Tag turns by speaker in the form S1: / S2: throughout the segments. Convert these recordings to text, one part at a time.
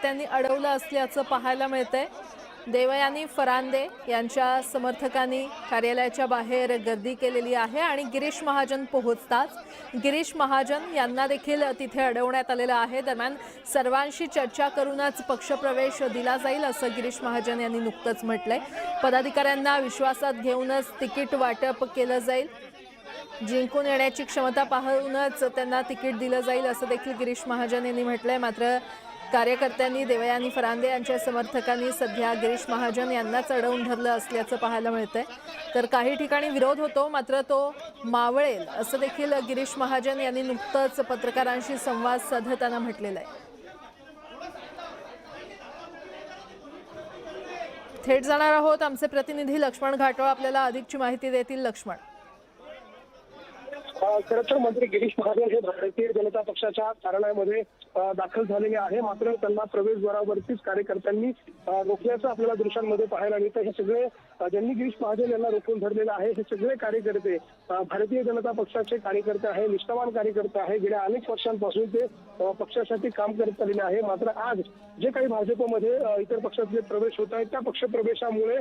S1: कार्यकर्त्यांनी अडवलं असल्याचं पाहायला मिळतंय। देवयानी फरांदे यांच्या समर्थकांनी कार्यालयाच्या बाहेर गर्दी केलेली आहे आणि गिरीश महाजन पोहोचताच गिरीश महाजन यांना देखील तिथे अडवण्यात आलेलं आहे। दरम्यान सर्वांशी चर्चा करूनच पक्षप्रवेश दिला जाईल असं गिरीश महाजन यांनी नुकतंच म्हटलंय। पदाधिकाऱ्यांना विश्वासात घेऊनच तिकीट वाटप केलं जाईल, जिंकून येण्याची क्षमता पाहूनच त्यांना तिकीट दिलं जाईल असं देखील गिरीश महाजन यांनी म्हटलंय। मात्र कार्यकर्त्यांनी देवयानी फरांदे यांच्या समर्थकांनी सध्या गिरीश महाजन यांनाच अडवून धरलं असल्याचं पाहायला मिळतंय। तर काही ठिकाणी विरोध होतो, मात्र तो मावळेल असं देखील गिरीश महाजन यांनी नुकतंच पत्रकारांशी संवाद साधताना म्हटलेलं आहे। थेट जाणार आहोत, आमचे प्रतिनिधी लक्ष्मण घाटोळ आपल्याला अधिकची माहिती देतील। लक्ष्मण,
S2: खरं तर मंत्री गिरीश महाजन हे भारतीय जनता पक्षाच्या कार्यालयामध्ये दाखल झालेले आहे, मात्र त्यांना प्रवेशद्वारावरतीच कार्यकर्त्यांनी रोखल्याचं आपल्याला दृश्यांमध्ये पाहायला मिळतं। हे सगळे ज्यांनी गिरीश महाजन यांना रोखून धरलेलं आहे हे सगळे कार्यकर्ते भारतीय जनता पक्षाचे कार्यकर्ते आहे, निष्ठावान कार्यकर्ते आहे। गेल्या अनेक वर्षांपासून ते पक्षासाठी काम करत आलेले आहे। मात्र आज जे काही भाजपमध्ये इतर पक्षातले प्रवेश होत आहेत त्या पक्ष प्रवेशामुळे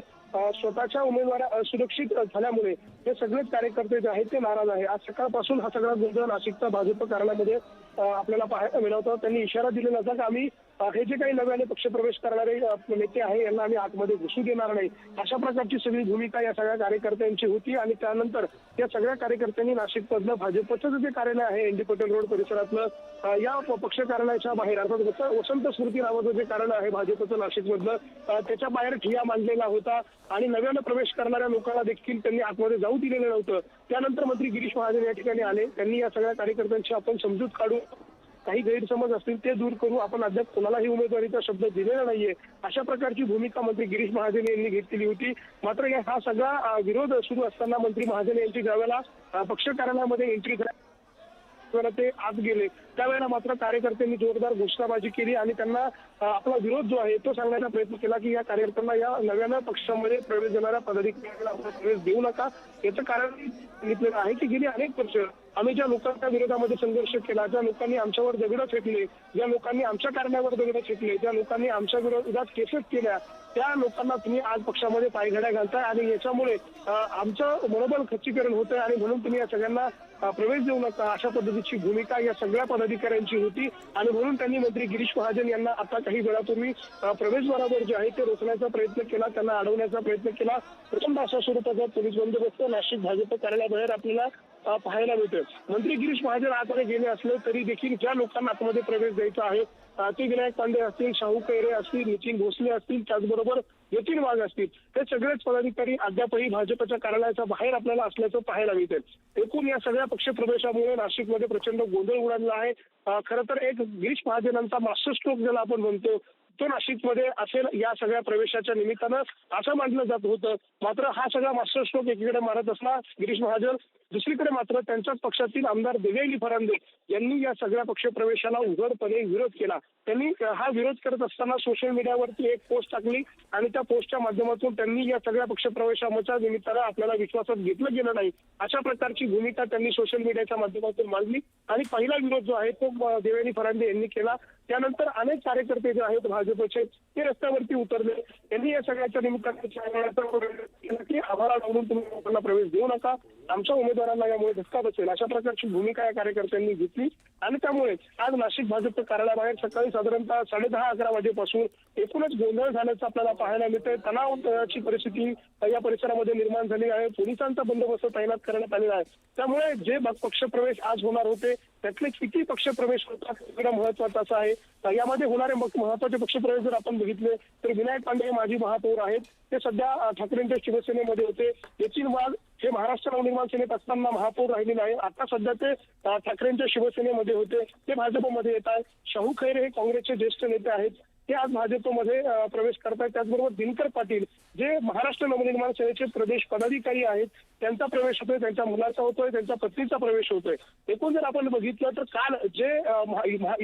S2: स्वतःच्या उमेदवार असुरक्षित झाल्यामुळे हे सगळेच कार्यकर्ते जे आहेत ते नाराज आहे। आज सकाळपासून हा सगळा गोंधळ नाशिकचा भाजप कार्यालयामध्ये आपल्याला पाहायला मिळवतो। त्यांनी इशारा दिलेला होता की आम्ही हे जे काही नव्याने पक्षप्रवेश करणारे नेते आहे यांना आम्ही आतमध्ये घुसू देणार नाही, अशा प्रकारची सगळी भूमिका या सगळ्या कार्यकर्त्यांची होती। आणि त्यानंतर या सगळ्या कार्यकर्त्यांनी नाशिकमधलं भाजपचं जे कार्यालय आहे एनडी पटेल रोड परिसरातलं या पक्ष कार्यालयाच्या बाहेर अर्थात वसंत स्मृती नावाचं जे कार्यालय आहे भाजपचं नाशिकमधलं त्याच्या बाहेर ठिय्या मांडलेला होता आणि नव्यानं प्रवेश करणाऱ्या लोकांना देखील त्यांनी आतमध्ये जाऊ दिलेलं नव्हतं। त्यानंतर मंत्री गिरीश महाजन या ठिकाणी आले, त्यांनी या सगळ्या कार्यकर्त्यांची आपण समजूत काढू, काही गैरसमज असतील ते दूर करू, आपण अद्याप कोणालाही उमेदवारीचा शब्द दिलेला नाहीये, अशा प्रकारची भूमिका मंत्री गिरीश महाजन यांनी घेतलेली होती। मात्र हा सगळा विरोध सुरू असताना मंत्री महाजन यांची ज्यावेळेला पक्ष कार्यालयामध्ये एंट्री ते आत गेले त्यावेळेला मात्र कार्यकर्त्यांनी जोरदार घोषणाबाजी केली आणि त्यांना आपला विरोध जो आहे तो सांगण्याचा प्रयत्न केला की या कार्यकर्त्यांना या नव्यानं पक्षामध्ये प्रवेश देणाऱ्या पदाधिकाऱ्यांना प्रवेश देऊ नका। याचं कारण सांगितलेलं आहे की गेली अनेक वर्ष आम्ही ज्या लोकांच्या विरोधामध्ये संघर्ष केला, ज्या लोकांनी आमच्यावर दगडं फेकले, ज्या लोकांनी आमच्या कारणावर दगडं फेकले, ज्या लोकांनी आमच्या विरोधात केसेस केल्या, त्या लोकांना तुम्ही आज पक्षामध्ये पायघड्या घालताय आणि याच्यामुळे आमचं मनोबल खच्चीकरण होतंय आणि म्हणून तुम्ही या सगळ्यांना प्रवेश देऊ नका, अशा पद्धतीची भूमिका या सगळ्या पदाधिकाऱ्यांची होती। आणि म्हणून त्यांनी मंत्री गिरीश महाजन यांना आता काही वेळापूर्वी प्रवेशद्वारावर जे आहे ते रोखण्याचा प्रयत्न केला, त्यांना अडवण्याचा प्रयत्न केला। प्रचंड अशा स्वरूपाचा पोलीस बंदोबस्त नाशिक भाजप कार्यालयाबाहेर आपल्याला पाहायला मिळतोय। मंत्री गिरीश महाजन आतमध्ये गेले असले तरी देखील ज्या लोकांना आतमध्ये प्रवेश द्यायचा आहे ते विनायक पांडे असतील, शाहू कैरे असतील, नितीन भोसले असतील, त्याचबरोबर यतीन वाघ असतील, हे सगळेच पदाधिकारी अद्यापही भाजपच्या कार्यालयाच्या बाहेर आपल्याला असल्याचं पाहायला मिळते। एकूण या सगळ्या पक्ष प्रवेशामुळे नाशिकमध्ये प्रचंड गोंधळ उडाला आहे। खरं तर एक गिरीश महाजनांचा मास्टर स्ट्रोक ज्याला आपण म्हणतो तो नाशिकमध्ये असेल या सगळ्या प्रवेशाच्या निमित्तानं असं मानलं जात होतं। मात्र हा सगळा मास्टर स्ट्रोक एकीकडे मारत असला गिरीश महाजन, दुसरीकडे मात्र त्यांच्याच पक्षातील आमदार देवयानी फरांदे यांनी या सगळ्या पक्ष प्रवेशाला उघडपणे विरोध केला। त्यांनी हा विरोध करत असताना सोशल मीडियावरती एक पोस्ट टाकली आणि त्या पोस्टच्या माध्यमातून त्यांनी या सगळ्या पक्ष प्रवेशाच्या निमित्तानं आपल्याला विश्वासात घेतलं गेलं नाही, अशा प्रकारची भूमिका त्यांनी सोशल मीडियाच्या माध्यमातून मांडली आणि पहिला विरोध जो आहे तो देवयानी फरांदे यांनी केला। त्यानंतर अनेक कार्यकर्ते जे आहेत भाजपचे ते रस्त्यावरती उतरले, त्यांनी या सगळ्याच्या निमित्तानं की आम्हाला डावलून तुम्ही लोकांना प्रवेश देऊ नका, आमच्या उमेदवारांना यामुळे धक्का बसेल, अशा प्रकारची भूमिका या कार्यकर्त्यांनी घेतली। आणि त्यामुळे आज नाशिक भाजप कार्यालयाबाहेर सकाळी साधारणतः 10:30-11 वाजेपासून एकूणच गोंधळ झाल्याचं आपल्याला पाहायला मिळतंय। तणावाची परिस्थिती या परिसरामध्ये निर्माण झाली आहे, पोलिसांचा बंदोबस्त तैनात करण्यात आलेला आहे। त्यामुळे जे पक्षप्रवेश आज होणार होते त्यातले किती पक्षप्रवेश होतात हे महत्वाचं असं आहे। यामध्ये होणारे महत्वाचे पक्षप्रवेश जर आपण बघितले तर विनायक पांडे हे माजी महापौर आहेत, ते सध्या ठाकरेंच्या शिवसेनेमध्ये होते। यतीन वाघ हे महाराष्ट्र नवनिर्माण सेनेत असताना महापौर राहिलेले आहे, आता सध्या ते ठाकरेंच्या शिवसेनेमध्ये होते, ते भाजपमध्ये येत आहेत। शाहू खैरे हे काँग्रेसचे ज्येष्ठ नेते आहेत, ते आज भाजपमध्ये प्रवेश करतायत। त्याचबरोबर दिनकर पाटील जे महाराष्ट्र नवनिर्माण सेनेचे प्रदेश पदाधिकारी आहेत त्यांचा प्रवेश होतोय, त्यांच्या मुलाचा होतोय, त्यांच्या पत्नीचा प्रवेश होतोय. एकूण जर आपण बघितलं तर काल जे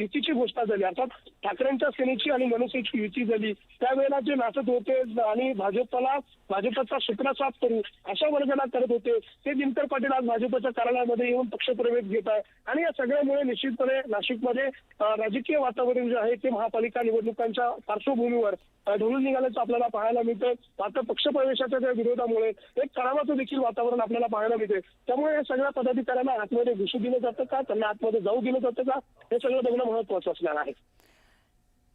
S2: युतीची घोषणा झाली, अर्थात ठाकरेंच्या सेनेची आणि मनसेची युती झाली, त्यावेळेला जे नाचत होते आणि भाजपचा सुपडा साफ करू अशा वर्गाला करत होते, ते दिनकर पाटील आज भाजपच्या कार्यालयामध्ये येऊन पक्षप्रवेश घेत आहे. आणि या सगळ्यामुळे निश्चितपणे नाशिकमध्ये राजकीय वातावरण जे आहे ते महापालिका निवडणुकांच्या पार्श्वभूमीवर ढळून निघाल्याचं आपल्याला पाहायला मिळतं. मात्र पक्षप्रवेशाच्या त्या विरोधामुळे एक तणावाचं देखील वातावरण आपल्याला पाहायला मिळते. त्यामुळे या सगळ्या पदाधिकाऱ्यांना आतमध्ये घुसू दिलं जातं का, त्यांना आतमध्ये जाऊ दिलं जातं का, हे सगळं बघणं महत्वाचं असणार आहे.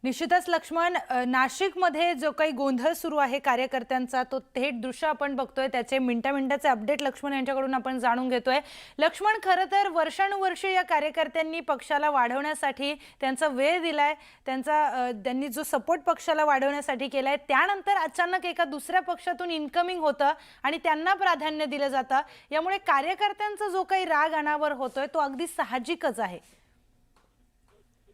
S3: निश्चितच लक्ष्मण, नाशिकमध्ये जो काही गोंधळ सुरू आहे कार्यकर्त्यांचा, तो थेट दृश्य आपण बघतोय, त्याचे मिनिटाचे अपडेट लक्ष्मण यांच्याकडून आपण जाणून घेतोय. लक्ष्मण, खरं तर वर्षानुवर्षे या कार्यकर्त्यांनी पक्षाला वाढवण्यासाठी त्यांचा वेळ दिलाय, त्यांनी जो सपोर्ट पक्षाला वाढवण्यासाठी केलाय, त्यानंतर अचानक एका दुसऱ्या पक्षातून इन्कमिंग होतं आणि त्यांना प्राधान्य दिलं जातं. यामुळे कार्यकर्त्यांचा जो काही राग अनावर होतोय तो अगदी साहजिकच आहे.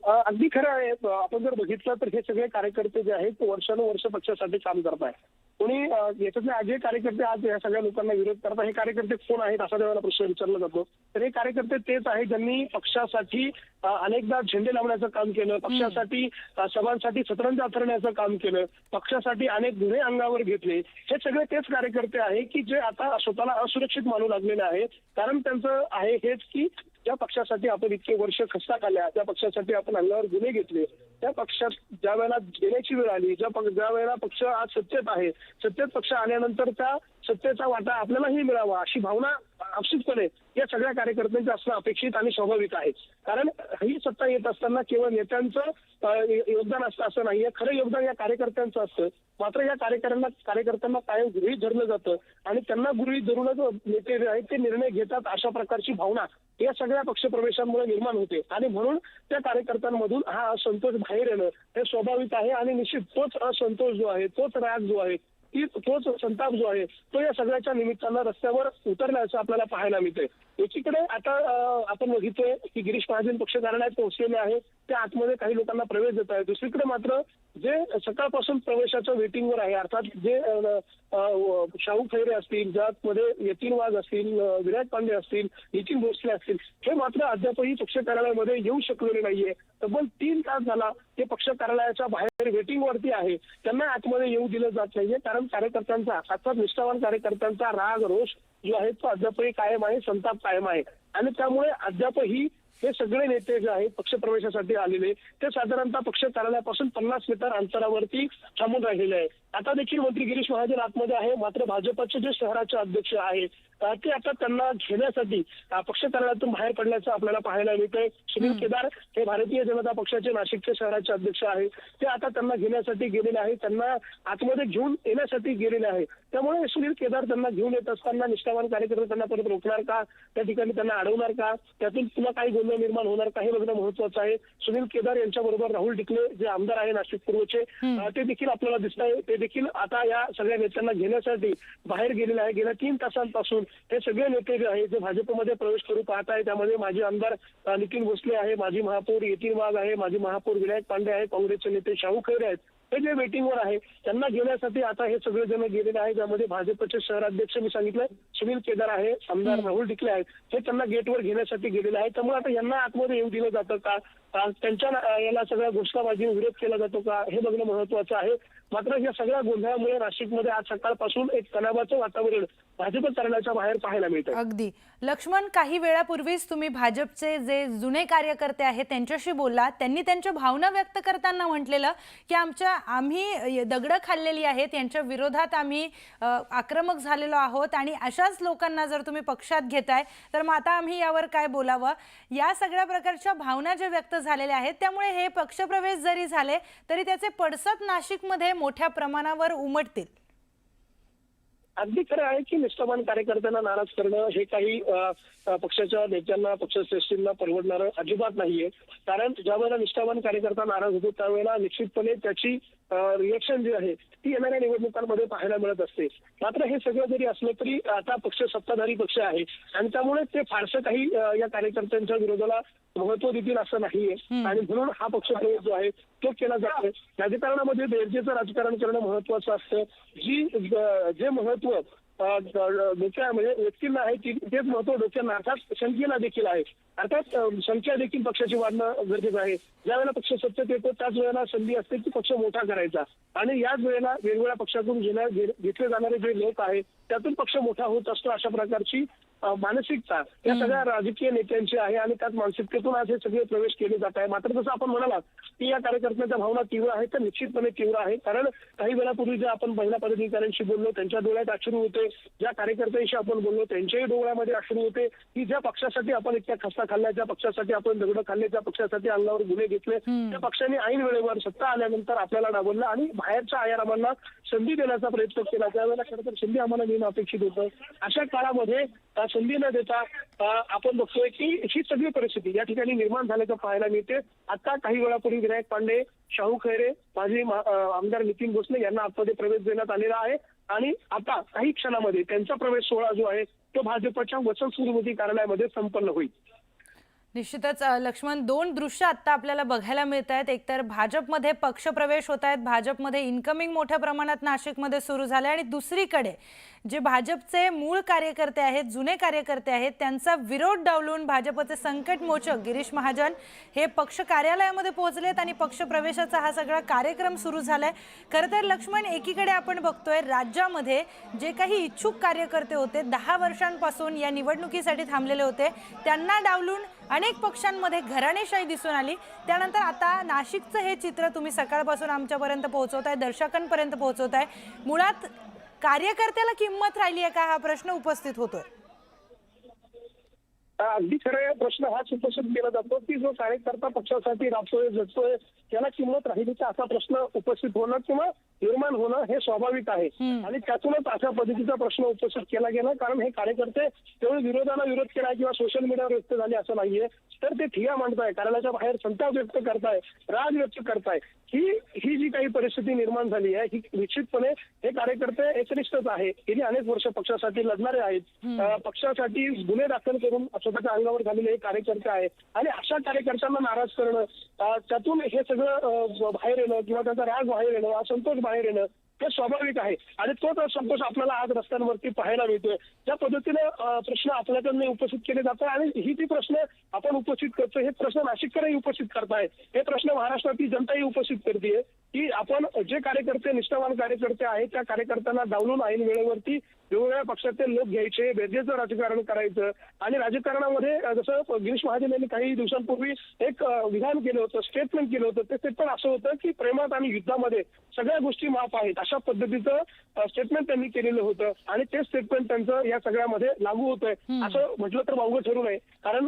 S2: अगदी खरं आहे. आपण जर बघितलं तर हे सगळे कार्यकर्ते जे आहेत ते वर्षानुवर्ष पक्षासाठी काम करत आहेत. कोणी याच्यातले जे कार्यकर्ते आज या सगळ्या लोकांना विरोध करतात, हे कार्यकर्ते कोण आहेत असा जेव्हा प्रश्न विचारला जातो तर हे कार्यकर्ते तेच आहेत ज्यांनी पक्षासाठी अनेकदा झेंडे लावण्याचं काम केलं, पक्षासाठी सभांसाठी सतरंज आथरण्याचं काम केलं, पक्षासाठी अनेक गुन्हे अंगावर घेतले. हे सगळे तेच कार्यकर्ते आहे की जे आता स्वतःला असुरक्षित मानू लागलेले आहे. कारण त्यांचं आहे हेच की ज्या पक्षासाठी आपण इतके वर्ष खस्ता खाल्ल्या, त्या पक्षासाठी आपण अंगावर गुन्हे घेतले, त्या पक्षात ज्या वेळेला गेल्याची वेळ आली, ज्या वेळेला पक्ष आज सत्तेत आहे, सत्तेत पक्ष आल्यानंतर त्या सत्तेचा वाटा आपल्यालाही मिळावा अशी भावना निश्चितपणे या सगळ्या कार्यकर्त्यांचं असणं अपेक्षित आणि स्वाभाविक आहे. कारण ही सत्ता येत असताना केवळ नेत्यांचं योगदान असतं असं नाहीये, खरं योगदान या कार्यकर्त्यांचं असतं. मात्र या कार्यकर्त्यांना कायम गृहीत धरलं जातं आणि त्यांना गृहीत धरूनच नेते जे आहेत ते निर्णय घेतात अशा प्रकारची भावना या सगळ्या पक्षप्रवेशांमुळे निर्माण होते. आणि म्हणून त्या कार्यकर्त्यांमधून हा असंतोष बाहेर येणं हे स्वाभाविक आहे. आणि निश्चित तोच असंतोष जो आहे, तोच राग जो आहे, तोच संताप जो आहे तो या सगळ्याच्या निमित्तानं रस्त्यावर उतरल्याचं आपल्याला पाहायला मिळतंय. एकीकडे आता आपण बघितोय की गिरीश महाजन पक्ष कार्यालयात पोहोचलेले आहे, त्या आतमध्ये काही लोकांना प्रवेश देत आहे. दुसरीकडे मात्र जे सकाळपासून प्रवेशाच्या वेटिंगवर आहे, अर्थात जे शाहू खैरे असतील, ज्यामध्ये यतीन वाघ असतील, विराट पांडे असतील, नितीन भोसले असतील, हे मात्र अद्यापही पक्ष कार्यालयामध्ये येऊ शकलेले नाहीये. तब्बल 3 तास झाला ते पक्ष कार्यालयाच्या बाहेर वेटिंगवरती आहे, त्यांना आतमध्ये येऊ दिलं जात नाहीये. कारण कार्यकर्त्यांचा, अर्थात निष्ठावान कार्यकर्त्यांचा राग रोष जो आहे तो अद्यापही कायम आहे, संताप कायम आहे. आणि त्यामुळे अद्यापही हे सगळे नेते जे आहेत पक्षप्रवेशासाठी आलेले ते साधारणतः पक्ष कार्यालयापासून 50 मीटर अंतरावरती थांबून राहिलेले आहे. आता देखील मंत्री गिरीश महाजन आतमध्ये आहे. मात्र भाजपचे जे शहराचे अध्यक्ष आहे ते आता त्यांना घेण्यासाठी पक्ष कार्यालयातून बाहेर पडल्याचं आपल्याला पाहायला मिळतंय. सुनील केदार हे भारतीय जनता पक्षाचे नाशिकचे शहराचे अध्यक्ष आहे, ते आता त्यांना घेण्यासाठी गेलेले आहे, त्यांना आतमध्ये घेऊन येण्यासाठी गेलेले आहे. त्यामुळे सुनील केदार त्यांना घेऊन येत असताना निष्ठावान कार्यकर्ते त्यांना परत रोखणार का, त्या ठिकाणी त्यांना अडवणार का, त्यातून पुन्हा काही गोंधळ निर्माण होणार का हे बघणं महत्वाचं आहे. सुनील केदार यांच्याबरोबर राहुल डिकले जे आमदार आहे नाशिक पूर्वचे, ते देखील आपल्याला दिसत आहे. ते देखील आता या सगळ्या नेत्यांना घेण्यासाठी बाहेर गेलेले आहे. गेल्या 3 तासांपासून हे सगळे नेते जे आहेत जे भाजपमध्ये प्रवेश करू पाहत आहे, त्यामध्ये माजी आमदार नितीन भोसले आहे, माजी महापौर यतीन वाघ आहे, माजी महापौर विनायक पांडे आहे, काँग्रेसचे नेते शाहू खैरे आहेत, हे जे वेटिंगवर आहे त्यांना घेण्यासाठी आता हे सगळे जण गेलेले आहेत. ज्यामध्ये भाजपचे शहराध्यक्ष मी सांगितलं सुनील केदार आहे, आमदार राहुल डिकले आहेत, हे त्यांना गेटवर घेण्यासाठी गेलेले आहेत. त्यामुळे आता यांना आतमध्ये येऊ दिलं जातं का, त्यांच्या याला सगळ्या घोषणाबाजी विरोध केला जातो का हे बघणं महत्वाचं आहे. मात्र या सगळ्या गोंधळामुळे नाशिकमध्ये आज सकाळपासून एक तणावाचं वातावरण भाजप कार्यालयाच्या बाहेर पाहायला मिळतं.
S3: अगदी लक्ष्मण, काही वेळापूर्वीच तुम्ही भाजपचे जे जुने कार्यकर्ते आहेत त्यांच्याशी बोलला, त्यांनी त्यांच्या भावना व्यक्त करताना म्हटलेलं की आम्ही दगडं खाल्लेली आहेत, यांच्या विरोधात आम्ही आक्रमक झालेलो आहोत आणि अशाच लोकांना जर तुम्ही पक्षात घेताय तर मग आता आम्ही यावर काय बोलावं. या सगळ्या प्रकारच्या भावना ज्या व्यक्त झालेल्या आहेत त्यामुळे हे पक्षप्रवेश जरी झाले तरी त्याचे पडसाद नाशिकमध्ये मोठ्या प्रमाणावर उमटतील.
S2: अगदी खरं आहे की निष्ठावान कार्यकर्त्यांना नाराज करणं हे काही पक्षाच्या नेत्यांना पक्षश्रेष्ठींना परवडणारं अजिबात नाहीये. कारण ज्या वेळेला निष्ठावान कार्यकर्ता नाराज होतो त्यावेळेला निश्चितपणे त्याची रिएक्शन जी आहे ती येणाऱ्या निवडणुकांमध्ये पाहायला मिळत असते. मात्र हे सगळं जरी असलं तरी आता पक्ष सत्ताधारी पक्ष आहे आणि त्यामुळे ते फारसं काही या कार्यकर्त्यांच्या विरोधाला महत्व देतील असं नाहीये आणि म्हणून हा पक्ष जो आहे तो केला जातोय. राजकारणामध्ये बेरजेचं राजकारण करणं महत्वाचं असतं. जे महत्व डोक्या म्हणजे व्यक्तींना आहे तेच महत्व डोक्यांना अर्थात संख्येला देखील आहे. अर्थात संख्या देखील पक्षाची वाढणं गरजेचं आहे. ज्या वेळेला पक्ष सत्तेत येतो त्याच वेळेला संधी असते की पक्ष मोठा करायचा आणि याच वेळेला वेगवेगळ्या पक्षातून घेतले जाणारे जे लोक आहेत त्यातून पक्ष मोठा होत असतो. अशा प्रकारची मानसिकता या सगळ्या राजकीय नेत्यांची आहे आणि त्याच मानसिकतेतून आज हे सगळे प्रवेश केले जात आहे. मात्र जसं आपण म्हणालात की या कार्यकर्त्यांच्या भावना तीव्र आहेत तर निश्चितपणे तीव्र आहे. कारण काही वेळापूर्वी जे आपण महिला पदाधिकाऱ्यांशी बोललो त्यांच्या डोळ्यात अश्रू होते, ज्या कार्यकर्त्यांशी आपण बोललो त्यांच्याही डोळ्यामध्ये अश्रू होते की ज्या पक्षासाठी आपण इतक्या खस्ता खाल्ल्या, ज्या पक्षासाठी आपण दगड खाल्ले, ज्या पक्षासाठी अंगावर गुन्हे घेतले, त्या पक्षाने ऐन वेळेवर सत्ता आल्यानंतर आपल्याला डावललं आणि बाहेरच्या आयारामांना संधी देण्याचा प्रयत्न केला. त्यावेळेला खरं तर संधी आम्हाला देणं अपेक्षित होतं. अशा काळामध्ये संधी न देता आपण बघतोय की ही सगळी परिस्थिती या ठिकाणी निर्माण झाल्याचं पाहायला मिळते. आता काही वेळापूर्वी विनायक पांडे, शाहू खैरे, माजी आमदार नितीन भोसले यांना आतमध्ये प्रवेश देण्यात आलेला आहे आणि आता काही क्षणामध्ये त्यांचा प्रवेश सोहळा जो आहे तो भाजपच्या वसंत स्मृती कार्यालयामध्ये संपन्न होईल.
S3: निश्चितच लक्ष्मण, दोन दृश्य आता आपल्याला बघायला मिळत आहेत. एकतर भाजपमध्ये पक्षप्रवेश होत आहेत, भाजपमध्ये इन्कमिंग मोठ्या प्रमाणात नाशिकमध्ये सुरू झाले आणि दुसरीकडे जे भाजपचे मूळ कार्यकर्ते आहेत, जुने कार्यकर्ते आहेत, त्यांचा विरोध डावलून भाजपचे संकटमोचक गिरीश महाजन हे पक्ष कार्यालयामध्ये पोहोचलेत आणि पक्षप्रवेशाचा हा सगळा कार्यक्रम सुरू झालाय. खरं तर लक्ष्मण, एकीकडे आपण बघतोय राज्यामध्ये जे काही इच्छुक कार्यकर्ते होते 10 वर्षांपासून या निवडणुकीसाठी थांबलेले होते त्यांना डावलून अनेक पक्षांमध्ये घराणेशाही दिसून आली. त्यानंतर आता नाशिकचं हे चित्र तुम्ही सकाळपासून आमच्यापर्यंत पोहोचवताय, दर्शकांपर्यंत पोहोचवताय. मुळात कार्यकर्त्याला किंमत राहिली आहे का हा प्रश्न उपस्थित होतोय.
S2: अगदी खरं प्रश्न हाच उपस्थित केला जातो की जो कार्यकर्ता पक्षासाठी राबतोय झटतोय त्याला किंमत राहिली का असा प्रश्न उपस्थित होणं किंवा निर्माण होणं हे स्वाभाविक आहे आणि त्यातूनच अशा पद्धतीचा प्रश्न उपस्थित केला गेला. कारण हे कार्यकर्ते केवळ विरोधाला विरोध केलाय किंवा सोशल मीडियावर व्यक्त झाले असं नाहीये, तर ते ठिय्या मांडताय, कार्यालयाच्या बाहेर संताप व्यक्त करताय, राग व्यक्त करताय. ही जी काही परिस्थिती निर्माण झाली आहे ही निश्चितपणे हे कार्यकर्ते एकनिष्ठच आहे. गेली अनेक वर्ष पक्षासाठी लढणारे आहेत, पक्षासाठी गुन्हे दाखल करून स्वतःच्या अंगावर झालेले हे कार्यकर्ते आहेत आणि अशा कार्यकर्त्यांना नाराज करणं, त्यातून हे सगळं बाहेर येणं किंवा त्याचा राग बाहेर येणं, असंतोष बाहेर येणं हे स्वाभाविक आहे आणि तोच असंतोष आपल्याला आज रस्त्यांवरती पाहायला मिळतोय. ज्या पद्धतीने प्रश्न आपल्याकडनं उपस्थित केले जातात आणि ही जी प्रश्न आपण उपस्थित करतो हे प्रश्न नाशिककरही उपस्थित करतायत, हे प्रश्न महाराष्ट्रातील जनताही उपस्थित करते की आपण जे कार्यकर्ते निष्ठावान कार्यकर्ते आहेत त्या कार्यकर्त्यांना डावलून ऐन वेळेवरती वेगवेगळ्या पक्षाचे लोक घ्यायचे, बेरजेचं राजकारण करायचं आणि राजकारणामध्ये जसं गिरीश महाजन यांनी काही दिवसांपूर्वी एक विधान केलं होतं, स्टेटमेंट केलं होतं, ते स्टेटमेंट असं होतं की प्रेमात आणि युद्धामध्ये सगळ्या गोष्टी माफ आहेत अशा पद्धतीचं स्टेटमेंट त्यांनी केलेलं होतं आणि ते स्टेटमेंट त्यांचं या सगळ्यामध्ये लागू होतंय असं म्हटलं तर वावगं ठरू नये. कारण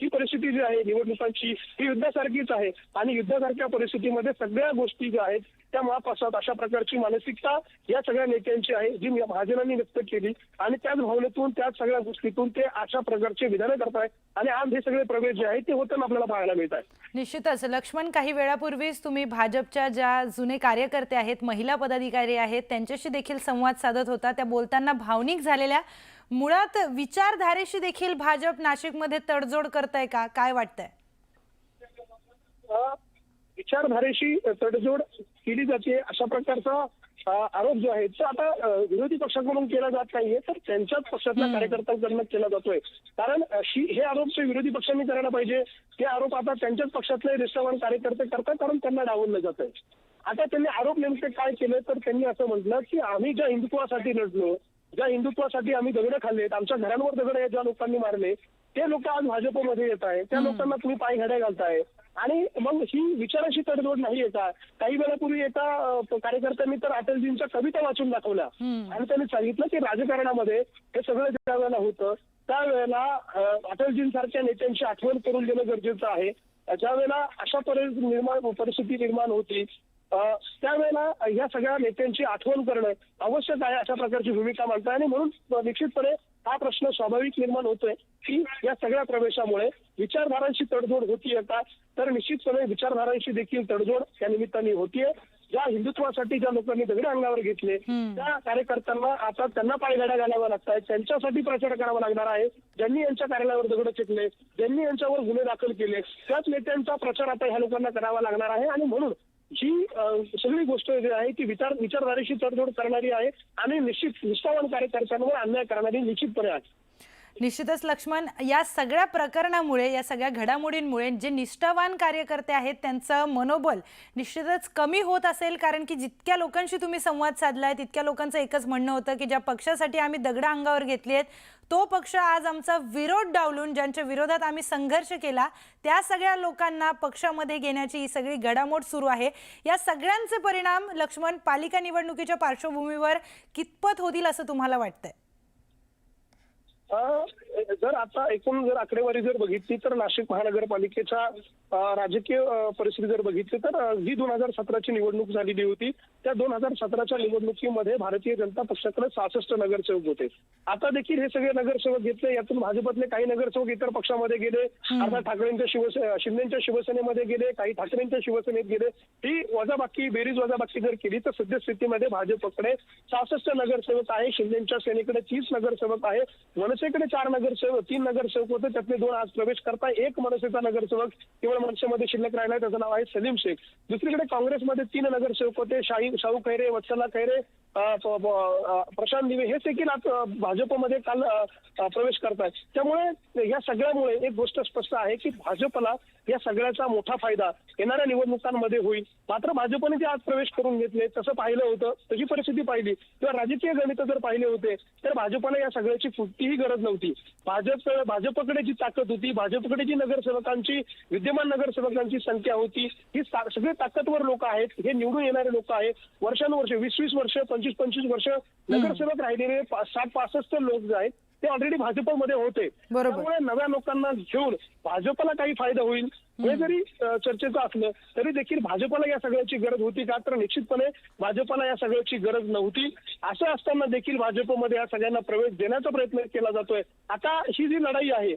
S2: ही परिस्थिती जी आहे निवडणुकांची ही युद्धासारखीच आहे आणि युद्धासारख्या परिस्थितीमध्ये सगळ्या गोष्टी ज्या आहेत त्या माफ असतात अशा प्रकारची मानसिकता या सगळ्या नेत्यांची आहे जी महाजनांनी व्यक्त केली आणि त्याच भावनेतून त्याच सगळ्या गोष्टीतून ते अशा प्रकारचे विधानं करतायत आणि आज हे सगळे प्रवेश जे आहेत ते होताना आपल्याला पाहायला मिळत आहे.
S3: निश्चितच लक्ष्मण, काही वेळापूर्वीच तुम्ही भाजपच्या ज्या जुने कार्यकर्ते आहेत, महिला पदाधिकारी आहेत त्यांच्याशी देखील संवाद साधत होता. त्या बोलताना भावनिक झालेल्या. मुळात विचारधारेशी देखील भाजप नाशिकमध्ये तडजोड करताय का, काय वाटतंय?
S2: विचारधारेशी तडजोड केली जाते अशा प्रकारचा आरोप जो आहे तो आता विरोधी पक्षाकडून केला जात नाहीये तर त्यांच्याच पक्षातल्या कार्यकर्त्यांकडून केला जातोय. कारण हे आरोप विरोधी पक्षांनी करायला पाहिजे, ते आरोप आता त्यांच्याच पक्षातले निष्ठावान कार्यकर्ते करतात कारण त्यांना डावललं जातंय. आता त्यांनी आरोप नेमके काय केले तर त्यांनी असं म्हटलं की आम्ही ज्या हिंदुत्वासाठी लढलो, ज्या हिंदुत्वासाठी आम्ही दगड खाल्लेत, आमच्या घरांवर दगड ज्या लोकांनी मारले ते लोक आज भाजपमध्ये येत आहे, त्या लोकांना तुम्ही पाय घड्या घालताय. आणि मग ही विचाराशी तडजोड नाहीये का? काही वेळापूर्वी एका कार्यकर्त्यांनी तर अटलजींच्या कविता वाचून दाखवल्या आणि त्यांनी सांगितलं की राजकारणामध्ये हे सगळं ज्या वेळेला होतं त्यावेळेला अटलजींसारख्या नेत्यांची आठवण करून देणं गरजेचं आहे. ज्या वेळेला अशा परिस्थिती निर्माण होती त्यावेळेला या सगळ्या नेत्यांची आठवण करणं आवश्यक आहे, अशा प्रकारची भूमिका मांडताय. आणि म्हणून निश्चितपणे हा प्रश्न स्वाभाविक निर्माण होतोय की या सगळ्या प्रवेशामुळे विचारधारांशी तडजोड होतीये का? तर निश्चितपणे विचारधारांशी देखील तडजोड त्या निमित्ताने होतीये. ज्या हिंदुत्वासाठी ज्या लोकांनी दगड अंगावर घेतले त्या कार्यकर्त्यांना आता त्यांना पायघड्या घालाव्या लागत आहेत, त्यांच्यासाठी प्रचार करावा लागणार आहे. ज्यांनी यांच्या कार्यालयावर दगड फेकले, ज्यांनी यांच्यावर गुन्हे दाखल केले, त्याच नेत्यांचा प्रचार आता ह्या लोकांना करावा लागणार आहे. आणि म्हणून ही सगळी गोष्ट जी आहे ती विचारधारेशी तडजोड करणारी आहे आणि निष्ठावान कार्यकर्त्यांवर अन्याय करणारी निश्चितपणे आहे.
S3: निश्चितच लक्ष्मण, या सगळ्या प्रकरणामुळे, या सगळ्या घडामोडींमुळे जे निष्ठावान कार्यकर्ते आहेत त्यांचं मनोबल निश्चितच कमी होत असेल. कारण की जितक्या लोकांशी तुम्ही संवाद साधलाय तितक्या लोकांचं एकच म्हणणं होतं की ज्या पक्षासाठी आम्ही दगड अंगावर घेतली आहेत तो पक्ष आज आमचा विरोध डावलून ज्यांच्या विरोधात आम्ही संघर्ष केला त्या सगळ्या लोकांना पक्षामध्ये घेण्याची ही सगळी घडामोड सुरू आहे. या सगळ्यांचे परिणाम लक्ष्मण पालिका निवडणुकीच्या पार्श्वभूमीवर कितपत होतील असं तुम्हाला वाटतंय?
S2: जर आता एकूण जर आकडेवारी जर बघितली तर नाशिक महानगरपालिकेच्या राजकीय परिस्थिती जर बघितली तर जी 2017ची निवडणूक झालेली होती त्या 2017च्या निवडणुकीमध्ये भारतीय जनता पक्षाकडे 66 नगरसेवक होते. आता देखील हे सगळे नगरसेवक घेतले, यातून भाजपतले काही नगरसेवक इतर पक्षामध्ये गेले, आता ठाकरेंच्या शिंदेच्या शिवसेनेमध्ये गेले, काही ठाकरेंच्या शिवसेनेत गेले. ही वजाबाकी बेरीज वजाबाकी जर केली तर सद्यस्थितीमध्ये भाजपकडे 66 नगरसेवक आहे, शिंदेच्या सेनेकडे 30 नगरसेवक आहे, मनसेकडे 3 नगरसेवक होते, त्यातले 2 आज प्रवेश करताय. एक मनसेचा नगरसेवक केवळ मनसेमध्ये शिल्लक राहिलाय, त्याचं नाव आहे सलीम शेख. दुसरीकडे काँग्रेसमध्ये 3 नगरसेवक होते, शाहू खैरे, वत्सला खैरे, प्रशांत दिवे, हे देखील भाजपमध्ये काल प्रवेश करतायत. त्यामुळे या सगळ्यामुळे एक गोष्ट स्पष्ट आहे की भाजपला या सगळ्याचा मोठा फायदा येणाऱ्या निवडणुकांमध्ये होईल. मात्र भाजपने जे आज प्रवेश करून घेतले तसं पाहिलं होतं, तशी परिस्थिती पाहिली किंवा राजकीय गणित जर पाहिले होते तर भाजपला या सगळ्याची कुठलीही गरज नव्हती. भाजपकडे जी ताकद होती, भाजपकडे जी विद्यमान नगरसेवकांची संख्या होती, ही सगळे ताकदवर लोक आहेत, हे निवडून येणारे लोक आहेत. वर्षानुवर्ष 20-20 वर्ष 25-25 वर्ष नगरसेवक राहिलेले 60-65 लोक जे आहेत ते ऑलरेडी भाजपमध्ये होते. त्यामुळे नव्या लोकांना घेऊन भाजपला काही फायदा होईल हे जरी चर्चेचं असलं तरी देखील भाजपला या सगळ्याची गरज होती का? तर निश्चितपणे भाजपला या सगळ्याची गरज नव्हती. असं असताना देखील भाजपमध्ये या सगळ्यांना प्रवेश देण्याचा प्रयत्न केला जातोय. आता ही जी लढाई आहे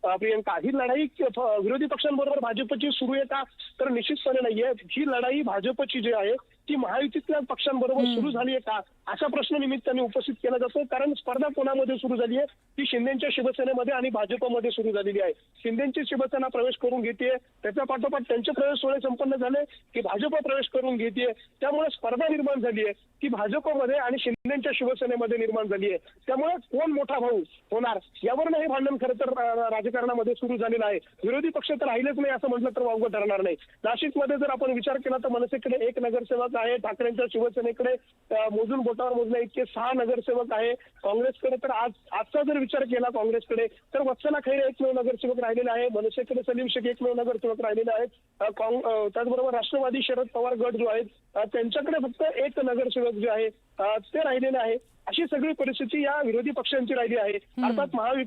S2: प्रियंका, ही लढाई विरोधी पक्षांबरोबर भाजपची सुरू आहे का? तर निश्चितपणे नाहीये. ही लढाई भाजपची जी आहे ती महायुतीतल्या पक्षांबरोबर सुरू झाली आहे का असा प्रश्न निमित्ताने उपस्थित केला जातो. कारण स्पर्धा कोणामध्ये सुरू झाली आहे? ती शिंदेच्या शिवसेनेमध्ये आणि भाजपमध्ये सुरू झालेली आहे. शिंदेची शिवसेना प्रवेश करून घेतेय, त्याच्या पाठोपाठ त्यांचे प्रवेश सोहळे संपन्न झाले की भाजप प्रवेश करून घेतेय. त्यामुळे स्पर्धा निर्माण झाली आहे की भाजपमध्ये आणि शिंदेच्या शिवसेनेमध्ये निर्माण झाली आहे. त्यामुळे कोण मोठा भाऊ होणार यावर हे भांडण खरं तर राजकारणामध्ये सुरू झालेलं आहे. विरोधी पक्ष तर राहिलेच नाही असं म्हटलं तर वावगं ठरणार नाही. नाशिकमध्ये जर आपण विचार केला तर मनसेकडे 1 नगरसेवक आहे, ठाकरेंच्या शिवसेनेकडे मोजून बोटावर मोजण्या इतके 6 नगरसेवक आहे, काँग्रेसकडे तर आजचा जर विचार केला काँग्रेसकडे तर वत्सला खैरे 1 नगरसेवक राहिलेला आहे, मनसेकडे सलीम शेख 1 नगरसेवक राहिलेले आहेत. त्याचबरोबर राष्ट्रवादी शरद पवार गट जो आहे त्यांच्याकडे फक्त 1 नगरसेवक जे आहे ते राहिलेले आहे. अशी सगळी परिस्थिती या विरोधी पक्षांची राहिली आहे. अर्थात महाविकास